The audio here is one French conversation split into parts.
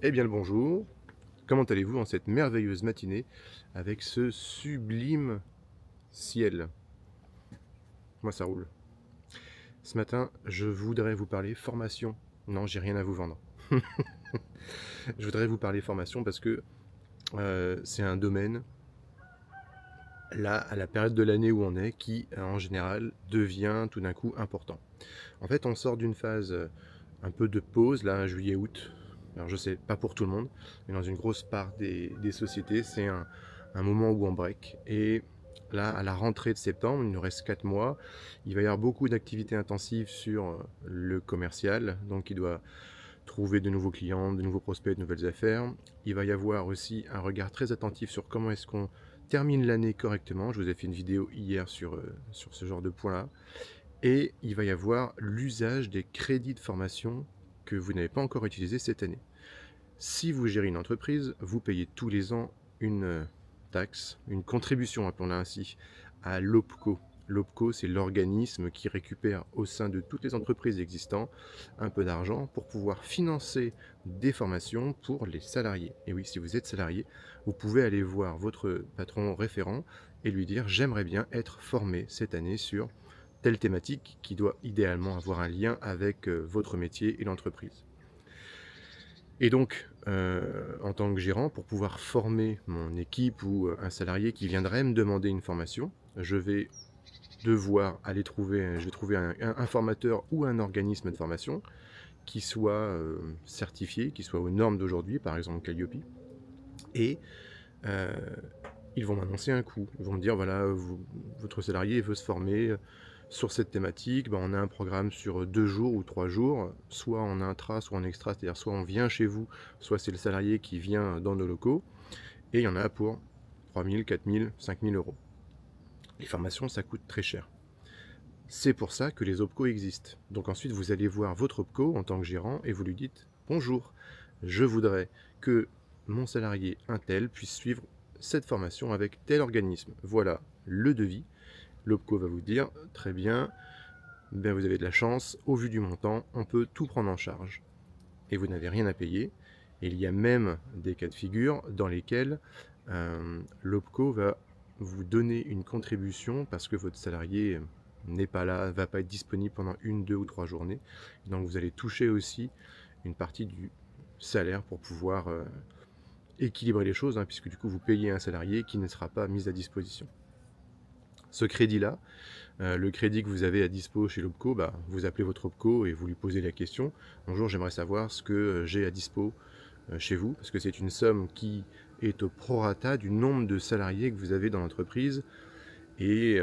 Eh bien le bonjour, comment allez-vous en cette merveilleuse matinée avec ce sublime ciel? Moi ça roule. Ce matin, je voudrais vous parler formation. Non, j'ai rien à vous vendre. Je voudrais vous parler formation parce que c'est un domaine, là, à la période de l'année où on est, qui en général devient tout d'un coup important. En fait, on sort d'une phase un peu de pause, là, juillet-août. Alors je sais, pas pour tout le monde, mais dans une grosse part des sociétés, c'est un moment où on break. Et là, à la rentrée de septembre, il nous reste 4 mois, il va y avoir beaucoup d'activités intensives sur le commercial, donc il doit trouver de nouveaux clients, de nouveaux prospects, de nouvelles affaires. Il va y avoir aussi un regard très attentif sur comment est-ce qu'on termine l'année correctement. Je vous ai fait une vidéo hier sur ce genre de point-là. Et il va y avoir l'usage des crédits de formation que vous n'avez pas encore utilisés cette année. Si vous gérez une entreprise, vous payez tous les ans une taxe, une contribution, appelons-la ainsi, à l'OPCO. L'OPCO, c'est l'organisme qui récupère au sein de toutes les entreprises existantes un peu d'argent pour pouvoir financer des formations pour les salariés. Et oui, si vous êtes salarié, vous pouvez aller voir votre patron référent et lui dire: j'aimerais bien être formé cette année sur telle thématique qui doit idéalement avoir un lien avec votre métier et l'entreprise. Et donc, en tant que gérant, pour pouvoir former mon équipe ou un salarié qui viendrait me demander une formation, je vais devoir aller trouver, je vais trouver un formateur ou un organisme de formation qui soit certifié, qui soit aux normes d'aujourd'hui, par exemple Calliope, et euh, ils vont m'annoncer un coût. Ils vont me dire, voilà, votre salarié veut se former sur cette thématique, ben, on a un programme sur 2 jours ou 3 jours, soit en intra, soit en extra, c'est-à-dire soit on vient chez vous, soit c'est le salarié qui vient dans nos locaux, et il y en a pour 3 000, 4 000, 5 000 euros. Les formations, ça coûte très cher. C'est pour ça que les OPCO existent. Donc ensuite, vous allez voir votre OPCO en tant que gérant et vous lui dites: bonjour, je voudrais que mon salarié un tel puisse suivre cette formation avec tel organisme. Voilà le devis. L'OPCO va vous dire: très bien, ben vous avez de la chance, au vu du montant, on peut tout prendre en charge. Et vous n'avez rien à payer. Et il y a même des cas de figure dans lesquels l'OPCO va vous donner une contribution parce que votre salarié n'est pas là, va pas être disponible pendant 1, 2 ou 3 journées. Donc vous allez toucher aussi une partie du salaire pour pouvoir équilibrer les choses, hein, puisque du coup vous payez un salarié qui ne sera pas mis à disposition. Ce crédit-là, le crédit que vous avez à dispo chez l'OPCO, bah, vous appelez votre OPCO et vous lui posez la question: bonjour, j'aimerais savoir ce que j'ai à dispo chez vous, parce que c'est une somme qui est au prorata du nombre de salariés que vous avez dans l'entreprise et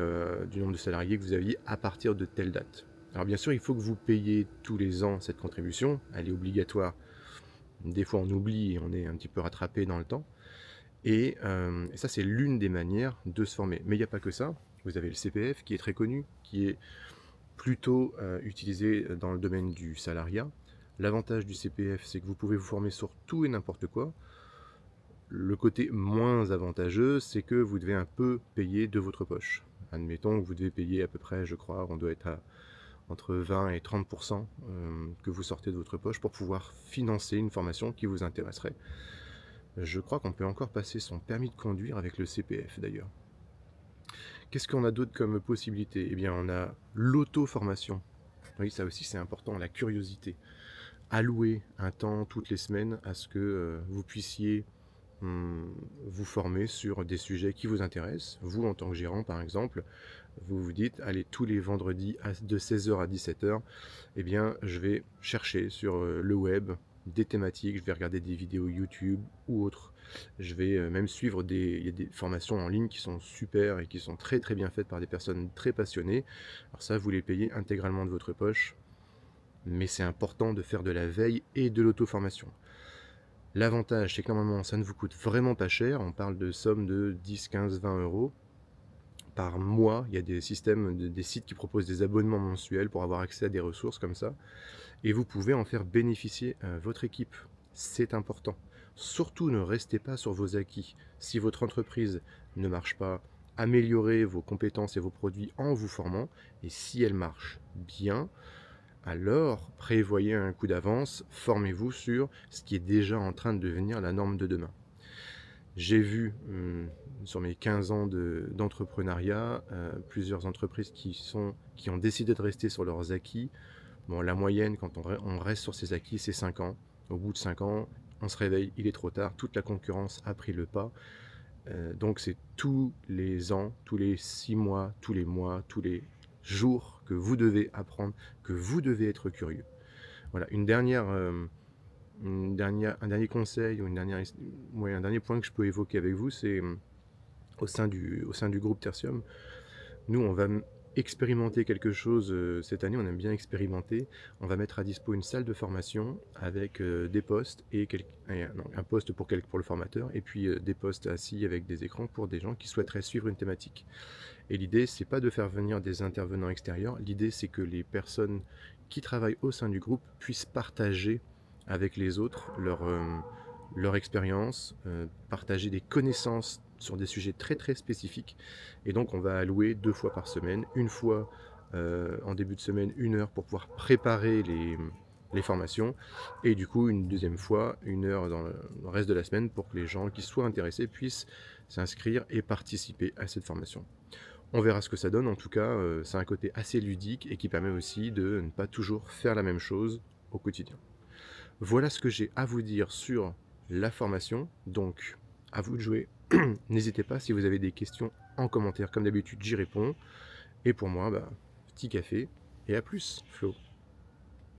du nombre de salariés que vous aviez à partir de telle date. Alors bien sûr, il faut que vous payiez tous les ans cette contribution, elle est obligatoire. Des fois on oublie et on est un petit peu rattrapé dans le temps. Et ça, c'est l'une des manières de se former. Mais il n'y a pas que ça. Vous avez le CPF qui est très connu, qui est plutôt utilisé dans le domaine du salariat. L'avantage du CPF, c'est que vous pouvez vous former sur tout et n'importe quoi. Le côté moins avantageux, c'est que vous devez un peu payer de votre poche. Admettons que vous devez payer à peu près, je crois, on doit être à entre 20 et 30% que vous sortez de votre poche pour pouvoir financer une formation qui vous intéresserait. Je crois qu'on peut encore passer son permis de conduire avec le CPF d'ailleurs. Qu'est-ce qu'on a d'autre comme possibilité? Eh bien, on a l'auto-formation. Oui, ça aussi c'est important, la curiosité. Allouer un temps toutes les semaines à ce que vous puissiez vous former sur des sujets qui vous intéressent. Vous, en tant que gérant, par exemple, vous vous dites: allez, tous les vendredis de 16h à 17h, eh bien, je vais chercher sur le web des thématiques, je vais regarder des vidéos YouTube ou autres. Je vais même suivre il y a des formations en ligne qui sont super et qui sont très très bien faites par des personnes très passionnées. Alors ça, vous les payez intégralement de votre poche, mais c'est important de faire de la veille et de l'auto-formation. L'avantage, c'est que normalement, ça ne vous coûte vraiment pas cher. On parle de sommes de 10, 15, 20 euros par mois. Il y a des systèmes, des sites qui proposent des abonnements mensuels pour avoir accès à des ressources comme ça. Et vous pouvez en faire bénéficier votre équipe. C'est important. Surtout, ne restez pas sur vos acquis. Si votre entreprise ne marche pas, améliorez vos compétences et vos produits en vous formant. Et si elle marche bien, alors prévoyez un coup d'avance, formez-vous sur ce qui est déjà en train de devenir la norme de demain. J'ai vu sur mes 15 ans d'entrepreneuriat plusieurs entreprises qui ont décidé de rester sur leurs acquis. Bon, la moyenne, quand on reste sur ses acquis, c'est 5 ans. Au bout de 5 ans, on se réveille, il est trop tard, toute la concurrence a pris le pas. Donc c'est tous les ans, tous les 6 mois, tous les jours que vous devez apprendre, que vous devez être curieux. Voilà, un dernier conseil ou un dernier point que je peux évoquer avec vous, c'est au sein du groupe Tertium, nous on va expérimenter quelque chose cette année, on aime bien expérimenter. On va mettre à dispo une salle de formation avec des postes un poste pour le formateur et puis des postes assis avec des écrans pour des gens qui souhaiteraient suivre une thématique. Et l'idée, c'est pas de faire venir des intervenants extérieurs, l'idée c'est que les personnes qui travaillent au sein du groupe puissent partager avec les autres leur expérience, partager des connaissances sur des sujets très très spécifiques. Et donc on va allouer 2 fois par semaine, une fois en début de semaine, 1 heure pour pouvoir préparer les formations, et du coup une deuxième fois, 1 heure dans le reste de la semaine pour que les gens qui soient intéressés puissent s'inscrire et participer à cette formation. On verra ce que ça donne, en tout cas c'est un côté assez ludique et qui permet aussi de ne pas toujours faire la même chose au quotidien. Voilà ce que j'ai à vous dire sur la formation, donc à vous de jouer. N'hésitez pas, si vous avez des questions en commentaire, comme d'habitude j'y réponds. Et pour moi, petit café et à plus, Flo.